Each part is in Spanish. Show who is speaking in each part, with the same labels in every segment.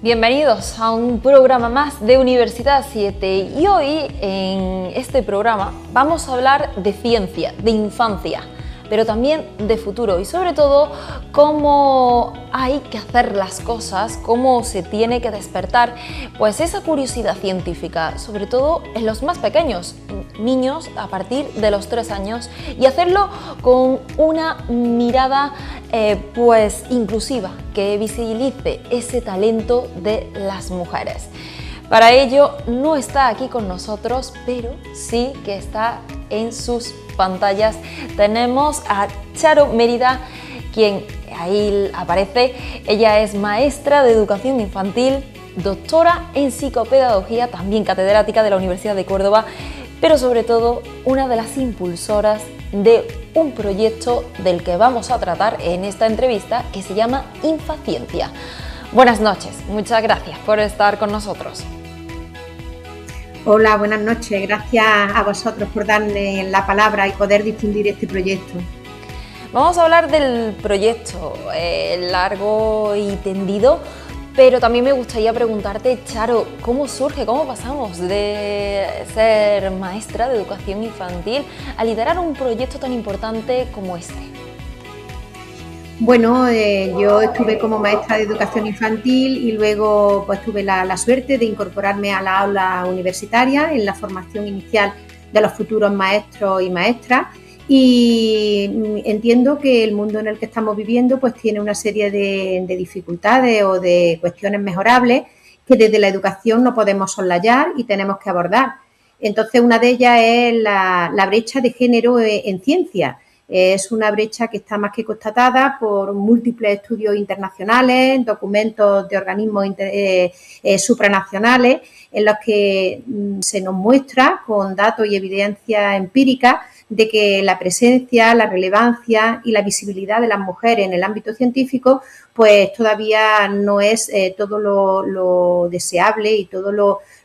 Speaker 1: Bienvenidos a un programa más de Universidad 7 y hoy en este programa vamos a hablar de ciencia, de infancia, pero también de futuro y sobre todo cómo hay que hacer las cosas, cómo se tiene que despertar pues esa curiosidad científica, sobre todo en los más pequeños, niños a partir de los 3 años, y hacerlo con una mirada pues inclusiva, que visibilice ese talento de las mujeres. Para ello no está aquí con nosotros, pero sí que está en sus pantallas. Tenemos a Charo Mérida, quien ahí aparece. Ella es maestra de educación infantil, doctora en psicopedagogía, también catedrática de la Universidad de Córdoba, pero sobre todo una de las impulsoras de un proyecto del que vamos a tratar en esta entrevista, que se llama Infaciencia. Buenas noches, muchas gracias por estar con nosotros.
Speaker 2: Hola, buenas noches. Gracias a vosotros por darme la palabra y poder difundir este proyecto.
Speaker 1: Vamos a hablar del proyecto largo y tendido, pero también me gustaría preguntarte, Charo, ¿cómo surge, cómo pasamos de ser maestra de educación infantil a liderar un proyecto tan importante como este?
Speaker 2: Bueno, yo estuve como maestra de educación infantil y luego pues tuve la suerte de incorporarme a la aula universitaria en la formación inicial de los futuros maestros y maestras, y entiendo que el mundo en el que estamos viviendo pues tiene una serie de dificultades o de cuestiones mejorables que desde la educación no podemos soslayar y tenemos que abordar. Entonces, una de ellas es la brecha de género en ciencia. Es una brecha que está más que constatada por múltiples estudios internacionales, documentos de organismos supranacionales, en los que se nos muestra con datos y evidencia empírica de que la presencia, la relevancia y la visibilidad de las mujeres en el ámbito científico pues todavía no es todo lo deseable y todo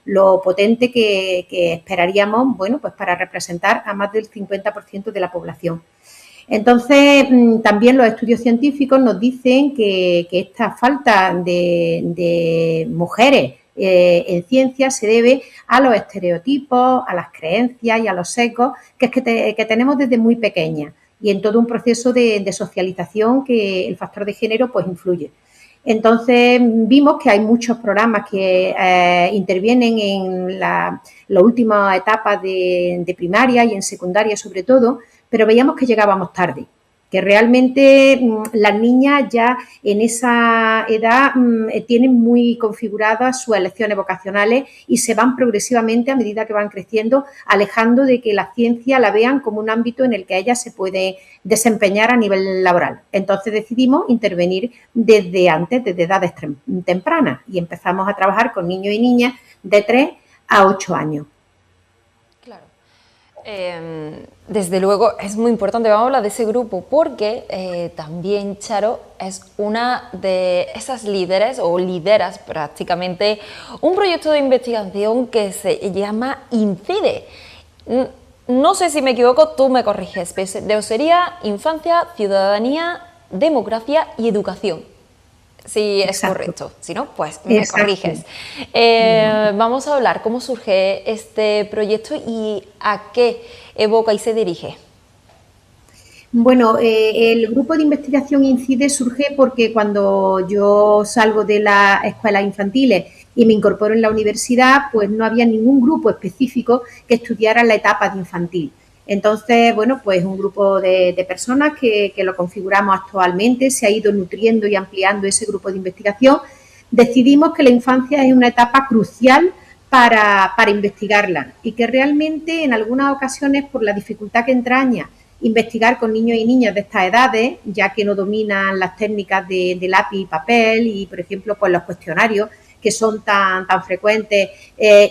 Speaker 2: lo potente que esperaríamos, bueno, pues para representar a más del 50% de la población. Entonces, también los estudios científicos nos dicen que esta falta de mujeres en ciencia se debe a los estereotipos, a las creencias y a los sesgos que tenemos desde muy pequeñas, y en todo un proceso de socialización que el factor de género pues influye. Entonces vimos que hay muchos programas que intervienen en las últimas etapas de primaria y en secundaria sobre todo, pero veíamos que llegábamos tarde, que realmente las niñas ya en esa edad tienen muy configuradas sus elecciones vocacionales y se van progresivamente, a medida que van creciendo, alejando de que la ciencia la vean como un ámbito en el que ellas se puede desempeñar a nivel laboral. Entonces decidimos intervenir desde antes, desde edades tempranas, y empezamos a trabajar con niños y niñas de 3 a 8 años.
Speaker 1: Claro. Desde luego es muy importante, vamos a hablar de ese grupo porque también Charo es una de esas líderes o lideras prácticamente un proyecto de investigación que se llama INCIDE. No sé si me equivoco, tú me corriges, pero sería Infancia, Ciudadanía, Democracia y Educación. Sí, es
Speaker 2: Exacto.
Speaker 1: Correcto. Si no, pues me
Speaker 2: Exacto.
Speaker 1: corriges. Vamos a hablar cómo surge este proyecto y a qué evoca y se dirige.
Speaker 2: Bueno, el grupo de investigación INCIDE surge porque cuando yo salgo de las escuelas infantiles y me incorporo en la universidad, pues no había ningún grupo específico que estudiara la etapa de infantil. Entonces, bueno, pues un grupo de personas que lo configuramos actualmente, se ha ido nutriendo y ampliando ese grupo de investigación. Decidimos que la infancia es una etapa crucial para investigarla y que realmente en algunas ocasiones, por la dificultad que entraña investigar con niños y niñas de estas edades, ya que no dominan las técnicas de lápiz y papel y, por ejemplo, pues los cuestionarios que son tan frecuentes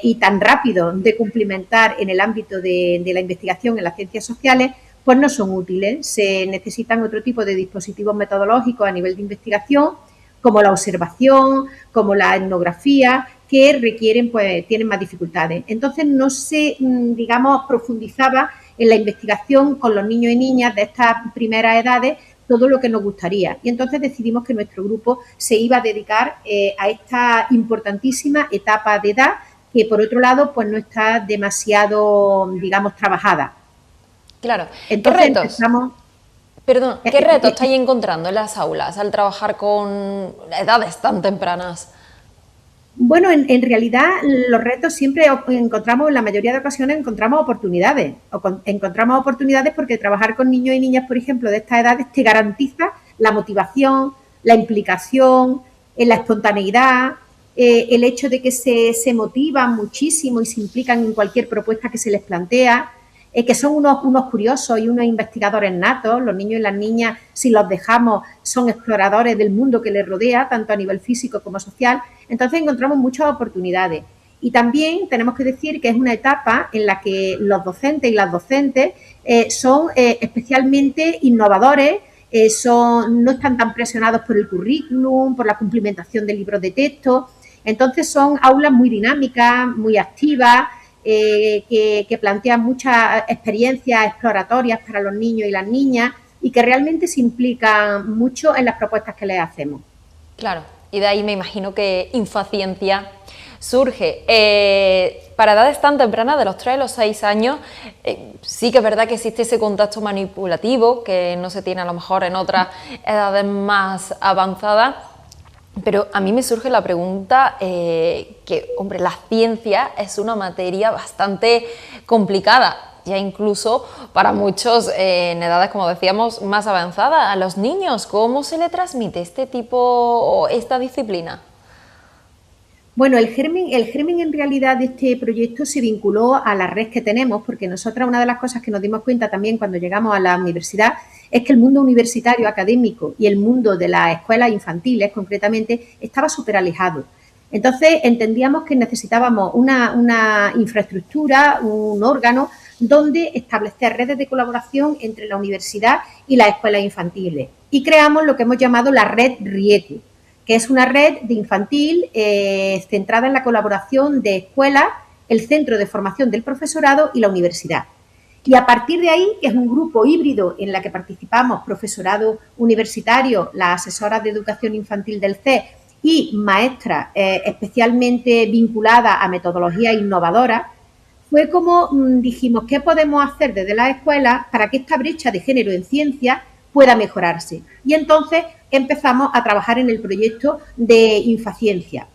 Speaker 2: y tan rápidos de cumplimentar en el ámbito de la investigación en las ciencias sociales, pues no son útiles. Se necesitan otro tipo de dispositivos metodológicos a nivel de investigación, como la observación, como la etnografía, que requieren, pues tienen más dificultades. Entonces no se, digamos, profundizaba en la investigación con los niños y niñas de estas primeras edades, todo lo que nos gustaría. Y entonces decidimos que nuestro grupo se iba a dedicar a esta importantísima etapa de edad que, por otro lado, pues no está demasiado, digamos, trabajada.
Speaker 1: Claro.
Speaker 2: Entonces,
Speaker 1: ¿Qué retos? Perdón, ¿qué retos estáis encontrando en las aulas al trabajar con edades tan tempranas?
Speaker 2: Bueno, en realidad los retos siempre encontramos, en la mayoría de ocasiones encontramos oportunidades. Encontramos oportunidades porque trabajar con niños y niñas, por ejemplo, de estas edades te garantiza la motivación, la implicación, la espontaneidad, el hecho de que se motivan muchísimo y se implican en cualquier propuesta que se les plantea, que son unos curiosos y unos investigadores natos. Los niños y las niñas, si los dejamos, son exploradores del mundo que les rodea, tanto a nivel físico como social. Entonces encontramos muchas oportunidades. Y también tenemos que decir que es una etapa en la que los docentes y las docentes son especialmente innovadores, no están tan presionados por el currículum, por la cumplimentación de libros de texto. Entonces son aulas muy dinámicas, muy activas, que plantean muchas experiencias exploratorias para los niños y las niñas y que realmente se implican mucho en las propuestas que les hacemos.
Speaker 1: Claro, y de ahí me imagino que Infaciencia surge. Para edades tan tempranas, de los 3 a los 6 años, sí que es verdad que existe ese contacto manipulativo que no se tiene a lo mejor en otras edades más avanzadas. Pero a mí me surge la pregunta que, hombre, la ciencia es una materia bastante complicada, ya incluso para muchos en edades, como decíamos, más avanzadas. A los niños, ¿cómo se le transmite este tipo o esta disciplina?
Speaker 2: Bueno, el germen en realidad de este proyecto se vinculó a la red que tenemos, porque nosotras una de las cosas que nos dimos cuenta también cuando llegamos a la universidad es que el mundo universitario académico y el mundo de las escuelas infantiles concretamente estaba súper alejado. Entonces entendíamos que necesitábamos una infraestructura, un órgano donde establecer redes de colaboración entre la universidad y las escuelas infantiles. Y creamos lo que hemos llamado la red RIECU, que es una red de infantil centrada en la colaboración de escuelas, el Centro de Formación del Profesorado y la universidad. Y a partir de ahí, que es un grupo híbrido en la que participamos profesorado universitario, las asesoras de educación infantil del CES y maestras especialmente vinculadas a metodologías innovadoras, fue como dijimos, ¿qué podemos hacer desde las escuelas para que esta brecha de género en ciencia pueda mejorarse? Y entonces empezamos a trabajar en el proyecto de Infaciencia.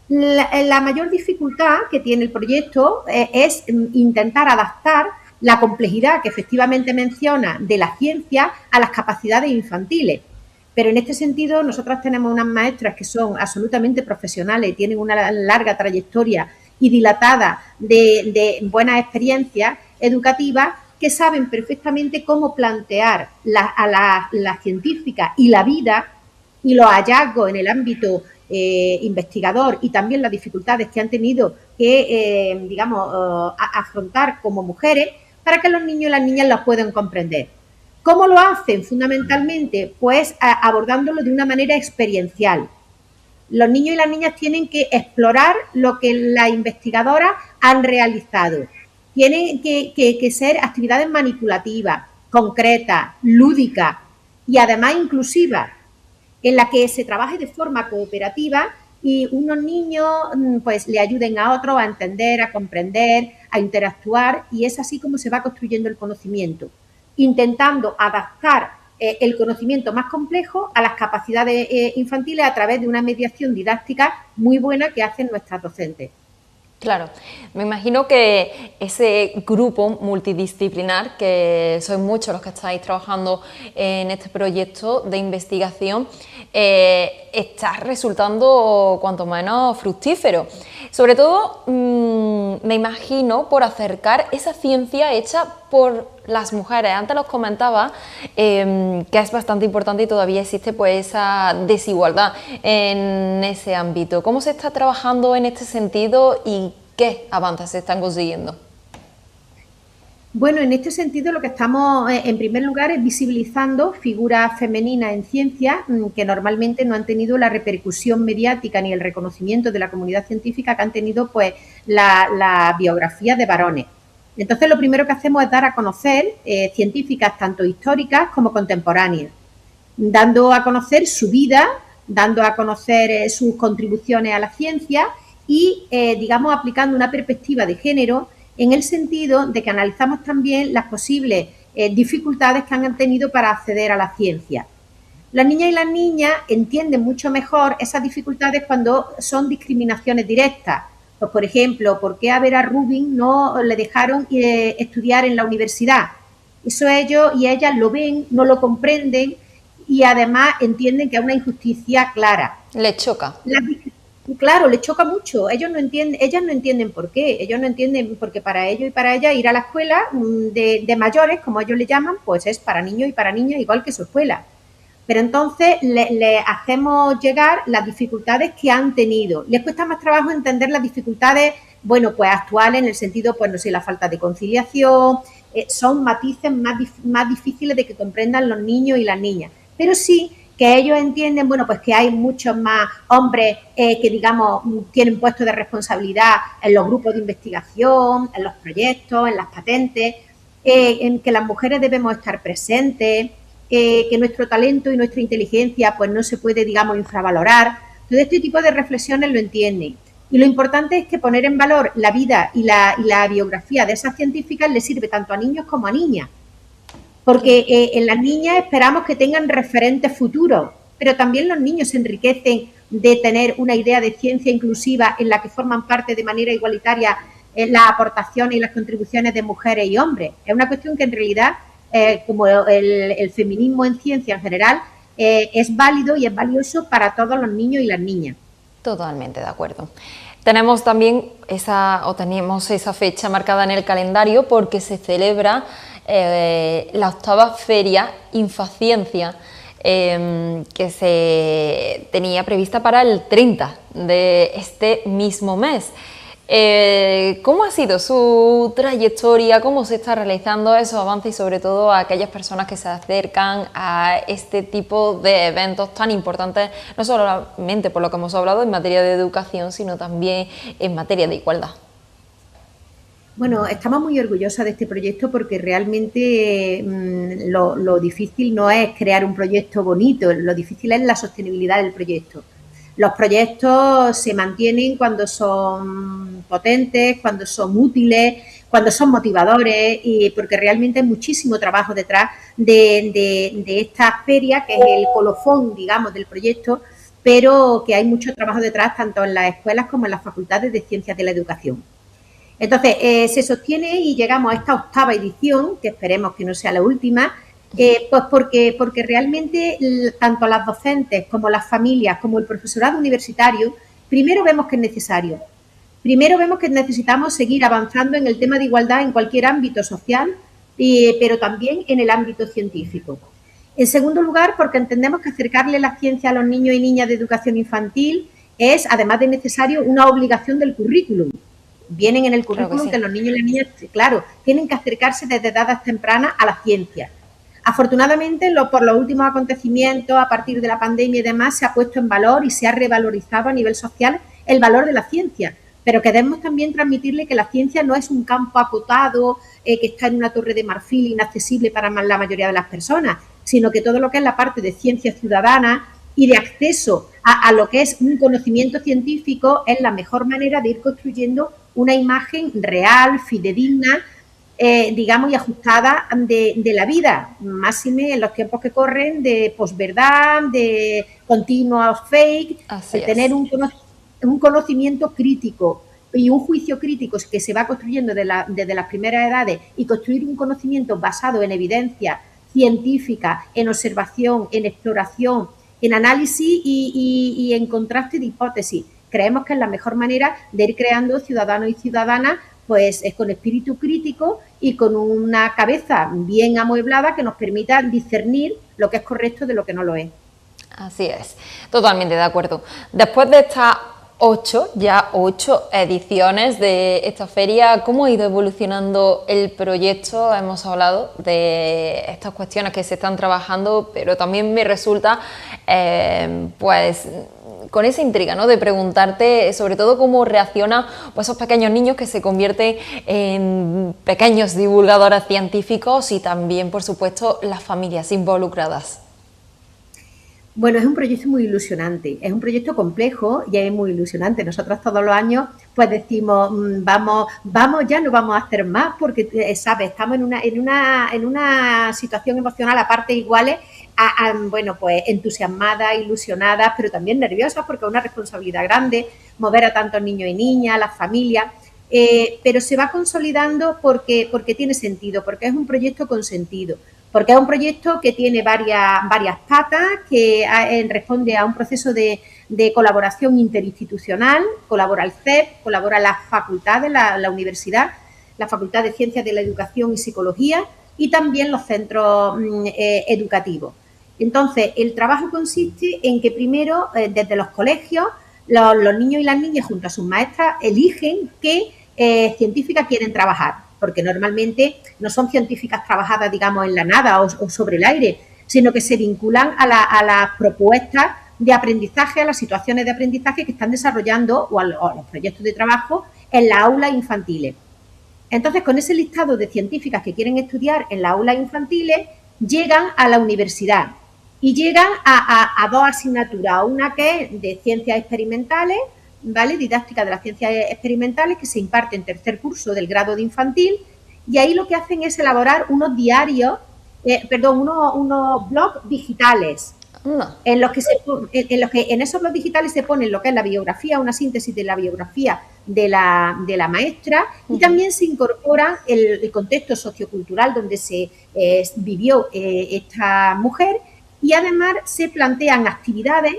Speaker 2: La mayor dificultad que tiene el proyecto es intentar adaptar la complejidad que efectivamente menciona de la ciencia a las capacidades infantiles. Pero en este sentido, nosotras tenemos unas maestras que son absolutamente profesionales y tienen una larga trayectoria y dilatada de buenas experiencias educativas que saben perfectamente cómo plantear a la científica y la vida y los hallazgos en el ámbito investigador y también las dificultades que han tenido que, afrontar como mujeres para que los niños y las niñas las puedan comprender. ¿Cómo lo hacen? Fundamentalmente, pues abordándolo de una manera experiencial. Los niños y las niñas tienen que explorar lo que las investigadoras han realizado. Tienen que ser actividades manipulativas, concretas, lúdicas y además inclusivas, en la que se trabaje de forma cooperativa y unos niños pues le ayuden a otros a entender, a comprender, a interactuar, y es así como se va construyendo el conocimiento, intentando adaptar el conocimiento más complejo a las capacidades infantiles a través de una mediación didáctica muy buena que hacen nuestras docentes.
Speaker 1: Claro, me imagino que ese grupo multidisciplinar, que sois muchos los que estáis trabajando en este proyecto de investigación, está resultando cuanto menos fructífero. Sobre todo, me imagino por acercar esa ciencia hecha por las mujeres. Antes los comentaba que es bastante importante y todavía existe pues esa desigualdad en ese ámbito. ¿Cómo se está trabajando en este sentido y qué avances se están consiguiendo?
Speaker 2: Bueno, en este sentido lo que estamos en primer lugar es visibilizando figuras femeninas en ciencia que normalmente no han tenido la repercusión mediática ni el reconocimiento de la comunidad científica que han tenido pues la biografía de varones. Entonces lo primero que hacemos es dar a conocer científicas tanto históricas como contemporáneas. dando a conocer su vida, dando a conocer sus contribuciones a la ciencia y, digamos, aplicando una perspectiva de género en el sentido de que analizamos también las posibles dificultades que han tenido para acceder a la ciencia. Las niñas y las niñas entienden mucho mejor esas dificultades cuando son discriminaciones directas. Pues, por ejemplo, ¿por qué a Vera Rubin no le dejaron estudiar en la universidad? Eso ellos y ellas lo ven, no lo comprenden y además entienden que es una injusticia clara.
Speaker 1: Les choca.
Speaker 2: Claro, les choca mucho. Ellos no entienden, ellas no entienden por qué. Ellos no entienden porque para ellos y para ellas ir a la escuela de mayores, como ellos le llaman, pues es para niños y para niñas igual que su escuela. Pero entonces le hacemos llegar las dificultades que han tenido. Les cuesta más trabajo entender las dificultades, bueno, pues actuales en el sentido, pues no sé, la falta de conciliación, son matices más difíciles de que comprendan los niños y las niñas. Pero sí que ellos entienden, bueno, pues que hay muchos más hombres que, digamos, tienen puestos de responsabilidad en los grupos de investigación, en los proyectos, en las patentes, en que las mujeres debemos estar presentes, que nuestro talento y nuestra inteligencia pues no se puede, digamos, infravalorar. Todo este tipo de reflexiones lo entienden. Y lo importante es que poner en valor la vida y la biografía de esas científicas les sirve tanto a niños como a niñas. Porque en las niñas esperamos que tengan referentes futuros, pero también los niños se enriquecen de tener una idea de ciencia inclusiva en la que forman parte de manera igualitaria las aportaciones y las contribuciones de mujeres y hombres. Es una cuestión que en realidad, como el feminismo en ciencia en general, es válido y es valioso para todos los niños y las niñas.
Speaker 1: Totalmente de acuerdo. Tenemos también tenemos esa fecha marcada en el calendario porque se celebra la 8ª Feria Infaciencia que se tenía prevista para el 30 de este mismo mes. ¿Cómo ha sido su trayectoria? ¿Cómo se está realizando esos avances y sobre todo a aquellas personas que se acercan a este tipo de eventos tan importantes, no solamente por lo que hemos hablado en materia de educación, sino también en materia de igualdad?
Speaker 2: Bueno, estamos muy orgullosas de este proyecto porque realmente lo difícil no es crear un proyecto bonito, lo difícil es la sostenibilidad del proyecto. Los proyectos se mantienen cuando son potentes, cuando son útiles, cuando son motivadores, y porque realmente hay muchísimo trabajo detrás de esta feria, que es el colofón, digamos, del proyecto, pero que hay mucho trabajo detrás tanto en las escuelas como en las facultades de Ciencias de la Educación. Entonces, se sostiene y llegamos a esta 8ª edición, que esperemos que no sea la última, pues porque realmente tanto las docentes como las familias como el profesorado universitario, primero vemos que es necesario. Primero vemos que necesitamos seguir avanzando en el tema de igualdad en cualquier ámbito social, pero también en el ámbito científico. En segundo lugar, porque entendemos que acercarle la ciencia a los niños y niñas de educación infantil es, además de necesario, una obligación del currículum. Vienen en el currículum que los niños y las niñas, claro, tienen que acercarse desde edades tempranas a la ciencia. Afortunadamente, por los últimos acontecimientos, a partir de la pandemia y demás, se ha puesto en valor y se ha revalorizado a nivel social el valor de la ciencia, pero queremos también transmitirle que la ciencia no es un campo acotado, que está en una torre de marfil inaccesible para la mayoría de las personas, sino que todo lo que es la parte de ciencia ciudadana y de acceso a lo que es un conocimiento científico es la mejor manera de ir construyendo una imagen real, fidedigna, digamos, y ajustada de la vida, máxime en los tiempos que corren de posverdad, de continuos fake, de tener un conocimiento crítico y un juicio crítico que se va construyendo desde las primeras edades y construir un conocimiento basado en evidencia científica, en observación, en exploración, en análisis y en contraste de hipótesis. Creemos que es la mejor manera de ir creando ciudadanos y ciudadanas pues con espíritu crítico y con una cabeza bien amueblada que nos permita discernir lo que es correcto de lo que no lo es.
Speaker 1: Así es, totalmente de acuerdo. Después de estas 8 ediciones de esta feria, ¿cómo ha ido evolucionando el proyecto? Hemos hablado de estas cuestiones que se están trabajando, pero también me resulta, pues, con esa intriga, ¿no?, de preguntarte sobre todo cómo reaccionan pues, esos pequeños niños que se convierten en pequeños divulgadores científicos y también, por supuesto, las familias involucradas.
Speaker 2: Bueno, es un proyecto muy ilusionante, es un proyecto complejo y es muy ilusionante. Nosotros todos los años pues decimos, vamos, ya no vamos a hacer más porque, ¿sabes? Estamos en una situación emocional a partes iguales, bueno, pues entusiasmadas, ilusionadas, pero también nerviosas porque es una responsabilidad grande mover a tantos niños y niñas, las familias. Pero se va consolidando porque tiene sentido, porque es un proyecto con sentido, porque es un proyecto que tiene varias patas, que responde a un proceso de colaboración interinstitucional, colabora el CEP, colabora la facultad de la universidad, la Facultad de Ciencias de la Educación y Psicología y también los centros educativos. Entonces, el trabajo consiste en que primero, desde los colegios, los niños y las niñas junto a sus maestras eligen qué científicas quieren trabajar, porque normalmente no son científicas trabajadas, digamos, en la nada o sobre el aire, sino que se vinculan a las propuestas de aprendizaje, a las situaciones de aprendizaje que están desarrollando o a los proyectos de trabajo en las aulas infantiles. Entonces, con ese listado de científicas que quieren estudiar en las aulas infantiles, llegan a la universidad y llegan a dos asignaturas, una que es de ciencias experimentales, ¿vale? Didáctica de las ciencias experimentales, que se imparte en tercer curso del grado de infantil, y ahí lo que hacen es elaborar unos diarios, unos blogs digitales,
Speaker 1: No.
Speaker 2: en esos blogs digitales se ponen lo que es la biografía, una síntesis de la biografía de la maestra, y también se incorpora el contexto sociocultural donde se vivió esta mujer, y además se plantean actividades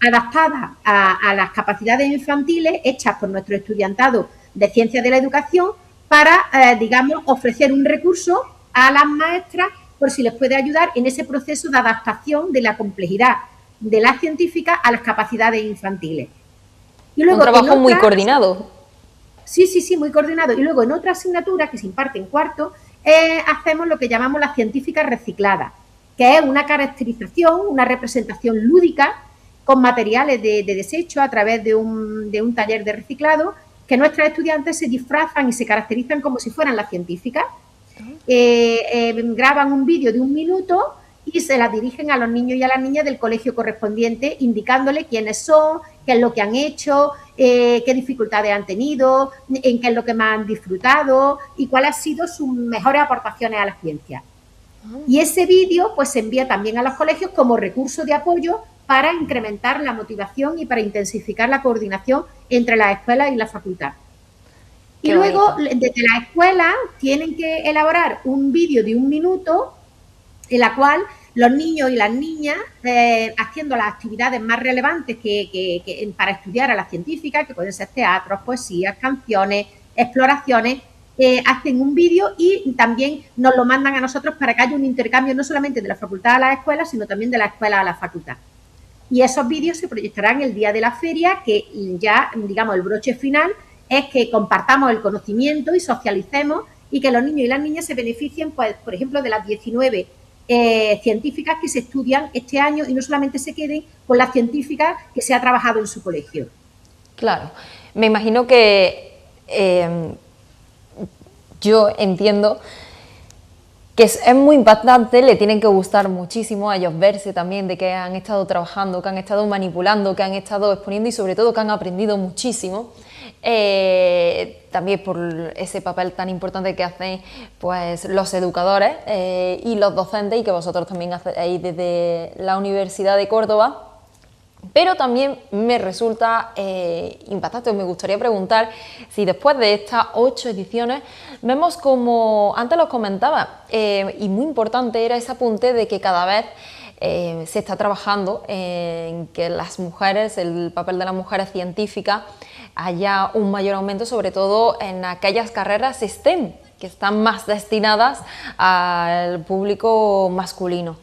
Speaker 2: adaptadas a las capacidades infantiles hechas por nuestro estudiantado de Ciencias de la Educación para, digamos, ofrecer un recurso a las maestras por si les puede ayudar en ese proceso de adaptación de la complejidad de las científicas a las capacidades infantiles.
Speaker 1: Y luego, un trabajo muy coordinado.
Speaker 2: Sí, muy coordinado. Y luego en otra asignatura que se imparte en cuarto, hacemos lo que llamamos la científica reciclada, que es una caracterización, una representación lúdica con materiales de desecho a través de un taller de reciclado, que nuestros estudiantes se disfrazan y se caracterizan como si fueran las científicas. Graban un vídeo de 1 minuto y se la dirigen a los niños y a las niñas del colegio correspondiente, indicándole quiénes son, qué es lo que han hecho, qué dificultades han tenido, en qué es lo que más han disfrutado y cuáles han sido sus mejores aportaciones a la ciencia. Y ese vídeo pues se envía también a los colegios como recurso de apoyo para incrementar la motivación y para intensificar la coordinación entre las escuelas y la facultad. Y luego, desde la escuela, tienen que elaborar un vídeo de 1 minuto en la cual los niños y las niñas, haciendo las actividades más relevantes para estudiar a las científicas, que pueden ser teatros, poesías, canciones, exploraciones, hacen un vídeo y también nos lo mandan a nosotros para que haya un intercambio no solamente de la facultad a las escuelas, sino también de la escuela a la facultad. Y esos vídeos se proyectarán el día de la feria, que ya, digamos, el broche final es que compartamos el conocimiento y socialicemos y que los niños y las niñas se beneficien, pues, por ejemplo, de las 19 científicas que se estudian este año y no solamente se queden con las científicas que se ha trabajado en su colegio.
Speaker 1: Claro, me imagino que yo entiendo que es muy impactante, le tienen que gustar muchísimo a ellos verse también de que han estado trabajando, que han estado manipulando, que han estado exponiendo y sobre todo que han aprendido muchísimo. También por ese papel tan importante que hacen pues los educadores y los docentes y que vosotros también hacéis desde la Universidad de Córdoba. Pero también me resulta impactante, me gustaría preguntar si después de estas 8 ediciones vemos como, antes los comentaba, y muy importante era ese apunte de que cada vez se está trabajando en que las mujeres, el papel de las mujeres científicas, haya un mayor aumento, sobre todo en aquellas carreras STEM, que están más destinadas al público masculino.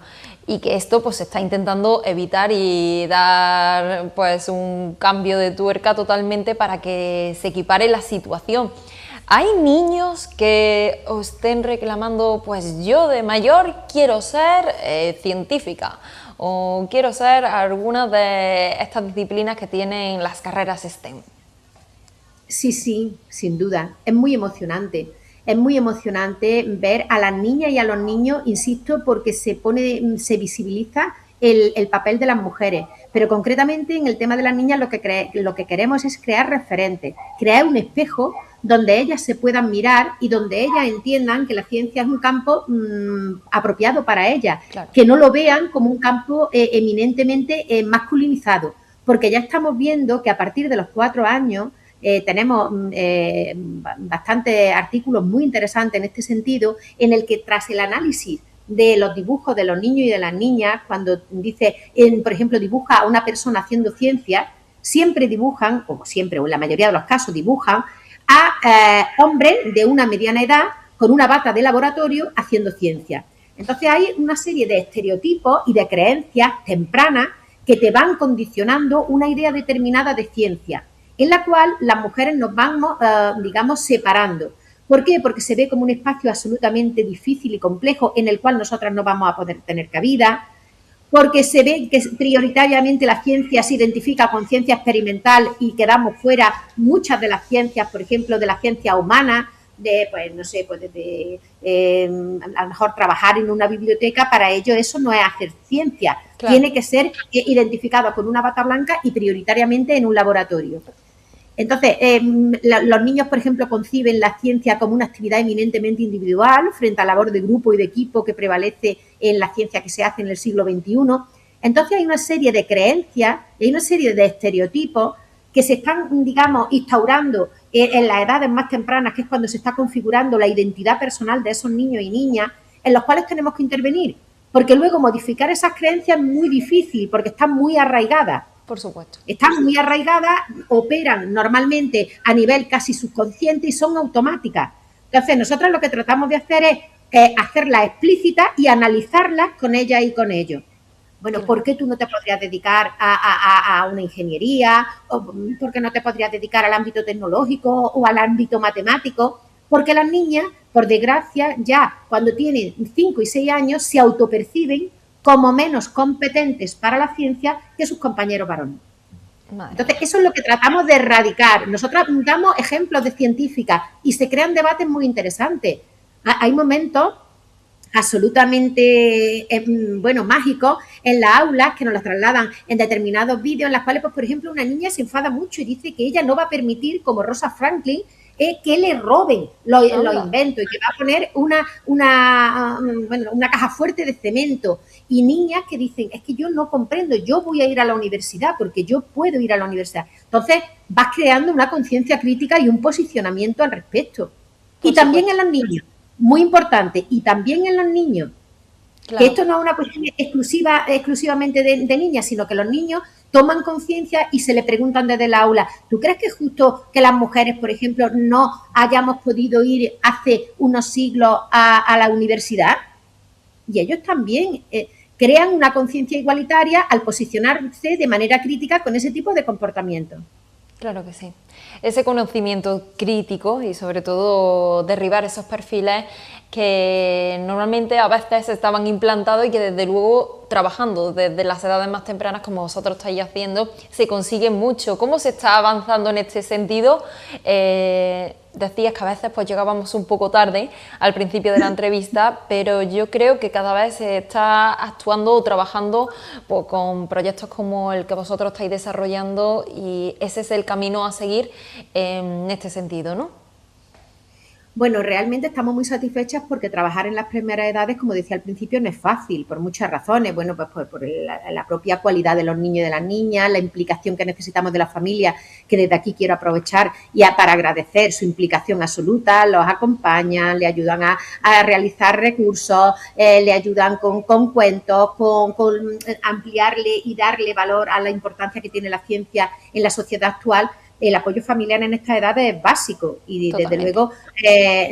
Speaker 1: Y que esto pues se está intentando evitar y dar pues un cambio de tuerca totalmente para que se equipare la situación. ¿Hay niños que os estén reclamando, pues yo de mayor quiero ser científica o quiero ser alguna de estas disciplinas que tienen las carreras STEM?
Speaker 2: Sí, sin duda, es muy emocionante. Es muy emocionante ver a las niñas y a los niños, insisto, porque se visibiliza el papel de las mujeres. Pero concretamente en el tema de las niñas lo que queremos es crear referentes, crear un espejo donde ellas se puedan mirar y donde ellas entiendan que la ciencia es un campo apropiado para ellas,
Speaker 1: claro,
Speaker 2: que no lo vean como un campo eminentemente masculinizado, porque ya estamos viendo que a partir de los 4 años tenemos bastantes artículos muy interesantes en este sentido, en el que tras el análisis de los dibujos de los niños y de las niñas, cuando dice, por ejemplo, dibuja a una persona haciendo ciencia, siempre dibujan, o siempre, o en la mayoría de los casos dibujan, a hombres de una mediana edad con una bata de laboratorio haciendo ciencia. Entonces hay una serie de estereotipos y de creencias tempranas que te van condicionando una idea determinada de ciencia, en la cual las mujeres nos vamos, digamos, separando. ¿Por qué? Porque se ve como un espacio absolutamente difícil y complejo en el cual nosotras no vamos a poder tener cabida, porque se ve que prioritariamente la ciencia se identifica con ciencia experimental y quedamos fuera muchas de las ciencias, por ejemplo, de la ciencia humana, de, pues, no sé, pues a lo mejor trabajar en una biblioteca, para ello eso no es hacer ciencia, claro. Tiene que ser identificado con una bata blanca y prioritariamente en un laboratorio. Entonces, los niños, por ejemplo, conciben la ciencia como una actividad eminentemente individual frente a la labor de grupo y de equipo que prevalece en la ciencia que se hace en el siglo XXI. Entonces, hay una serie de creencias, hay una serie de estereotipos que se están, digamos, instaurando en las edades más tempranas, que es cuando se está configurando la identidad personal de esos niños y niñas, en los cuales tenemos que intervenir, porque luego modificar esas creencias es muy difícil, porque están muy arraigadas.
Speaker 1: Por supuesto.
Speaker 2: Están muy arraigadas, operan normalmente a nivel casi subconsciente y son automáticas. Entonces, nosotros lo que tratamos de hacer es hacerlas explícitas y analizarlas con ellas y con ellos. Bueno, ¿por qué tú no te podrías dedicar a una ingeniería? ¿O por qué no te podrías dedicar al ámbito tecnológico o al ámbito matemático? Porque las niñas, por desgracia, ya cuando tienen 5 y 6 años, se autoperciben como menos competentes para la ciencia que sus compañeros varones. Entonces, eso es lo que tratamos de erradicar. Nosotros damos ejemplos de científicas y se crean debates muy interesantes. Hay momentos absolutamente, mágicos en las aulas que nos las trasladan en determinados vídeos en los cuales, pues, por ejemplo, una niña se enfada mucho y dice que ella no va a permitir, como Rosa Franklin, que le roben los inventos y que va a poner una caja fuerte de cemento. Y niñas que dicen, es que yo no comprendo, yo voy a ir a la universidad porque yo puedo ir a la universidad. Entonces vas creando una conciencia crítica y un posicionamiento al respecto. Y también en los niños, muy importante, y también en los niños, claro. Que esto no es una cuestión exclusivamente de niñas, sino que los niños toman conciencia y se le preguntan desde el aula, ¿tú crees que es justo que las mujeres, por ejemplo, no hayamos podido ir hace unos siglos a la universidad? Y ellos también crean una conciencia igualitaria al posicionarse de manera crítica con ese tipo de comportamientos.
Speaker 1: Claro que sí. Ese conocimiento crítico y sobre todo derribar esos perfiles que normalmente a veces estaban implantados y que desde luego trabajando desde las edades más tempranas como vosotros estáis haciendo se consigue mucho. ¿Cómo se está avanzando en este sentido? Decías que a veces pues llegábamos un poco tarde al principio de la entrevista, pero yo creo que cada vez se está actuando o trabajando pues, con proyectos como el que vosotros estáis desarrollando y ese es el camino a seguir en este sentido, ¿no?
Speaker 2: Bueno, realmente estamos muy satisfechas porque trabajar en las primeras edades, como decía al principio, no es fácil, por muchas razones. Bueno, pues por la propia cualidad de los niños y de las niñas, la implicación que necesitamos de la familia, que desde aquí quiero aprovechar para agradecer su implicación absoluta, los acompañan, le ayudan a realizar recursos, le ayudan con cuentos, con ampliarle y darle valor a la importancia que tiene la ciencia en la sociedad actual. El apoyo familiar en estas edades es básico y desde luego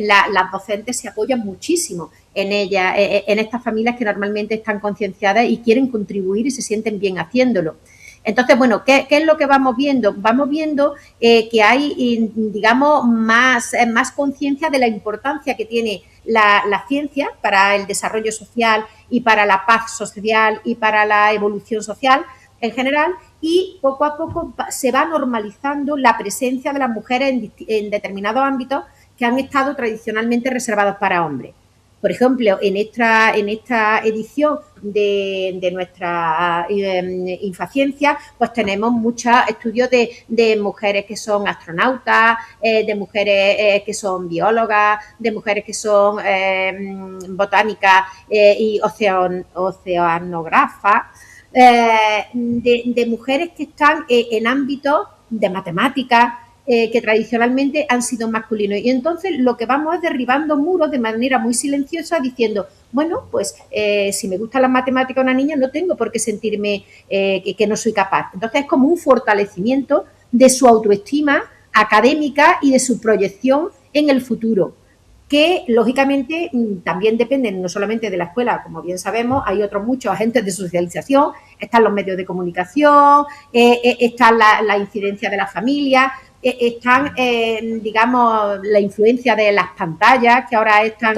Speaker 2: las docentes se apoyan muchísimo en ellas, en estas familias que normalmente están concienciadas y quieren contribuir y se sienten bien haciéndolo. Entonces, bueno, ¿qué es lo que vamos viendo? Vamos viendo que hay, digamos, más conciencia de la importancia que tiene la ciencia para el desarrollo social y para la paz social y para la evolución social en general, y poco a poco se va normalizando la presencia de las mujeres en determinados ámbitos que han estado tradicionalmente reservados para hombres. Por ejemplo, en esta edición de nuestra Infaciencia, pues tenemos muchos estudios de mujeres que son astronautas, de mujeres que son biólogas, de mujeres que son botánicas y oceanógrafas, de mujeres que están en ámbitos de matemáticas, que tradicionalmente han sido masculinos. Y entonces lo que vamos es derribando muros de manera muy silenciosa, diciendo, bueno, pues si me gusta las matemáticas a una niña, no tengo por qué sentirme que no soy capaz. Entonces es como un fortalecimiento de su autoestima académica y de su proyección en el futuro, que lógicamente también dependen no solamente de la escuela, como bien sabemos, hay otros muchos agentes de socialización, están los medios de comunicación, está la incidencia de la familia, están, digamos, la influencia de las pantallas, que ahora es tan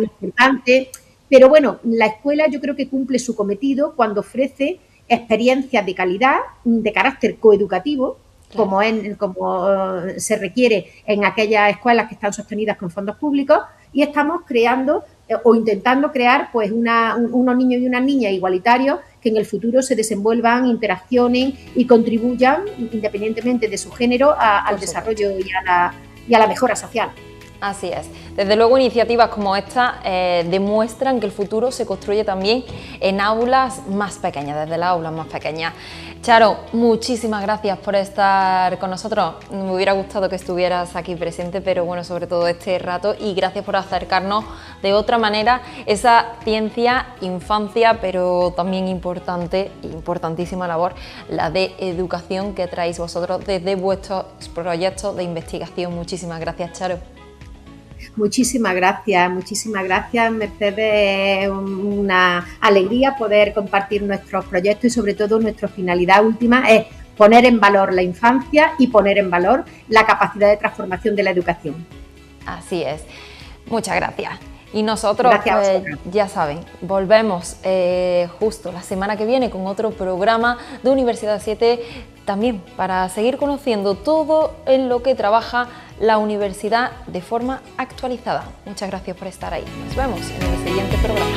Speaker 2: importante. Pero bueno, la escuela yo creo que cumple su cometido cuando ofrece experiencias de calidad, de carácter coeducativo, como se requiere en aquellas escuelas que están sostenidas con fondos públicos, y estamos creando o intentando crear pues unos niños y unas niñas igualitarios que en el futuro se desenvuelvan, interaccionen y contribuyan, independientemente de su género, al desarrollo y a la mejora social.
Speaker 1: Así es. Desde luego, iniciativas como esta demuestran que el futuro se construye también en aulas más pequeñas, desde las aulas más pequeñas. Charo, muchísimas gracias por estar con nosotros. Me hubiera gustado que estuvieras aquí presente, pero bueno, sobre todo este rato, y gracias por acercarnos de otra manera esa ciencia, infancia, pero también importantísima labor, la de educación que traéis vosotros desde vuestros proyectos de investigación. Muchísimas gracias, Charo.
Speaker 2: Muchísimas gracias, Mercedes. Es una alegría poder compartir nuestros proyectos y sobre todo nuestra finalidad última es poner en valor la infancia y poner en valor la capacidad de transformación de la educación.
Speaker 1: Así es. Muchas gracias. Y nosotros, pues, ya saben, volvemos justo la semana que viene con otro programa de Universidad 7, también para seguir conociendo todo en lo que trabaja la universidad de forma actualizada. Muchas gracias por estar ahí. Nos vemos en el siguiente programa.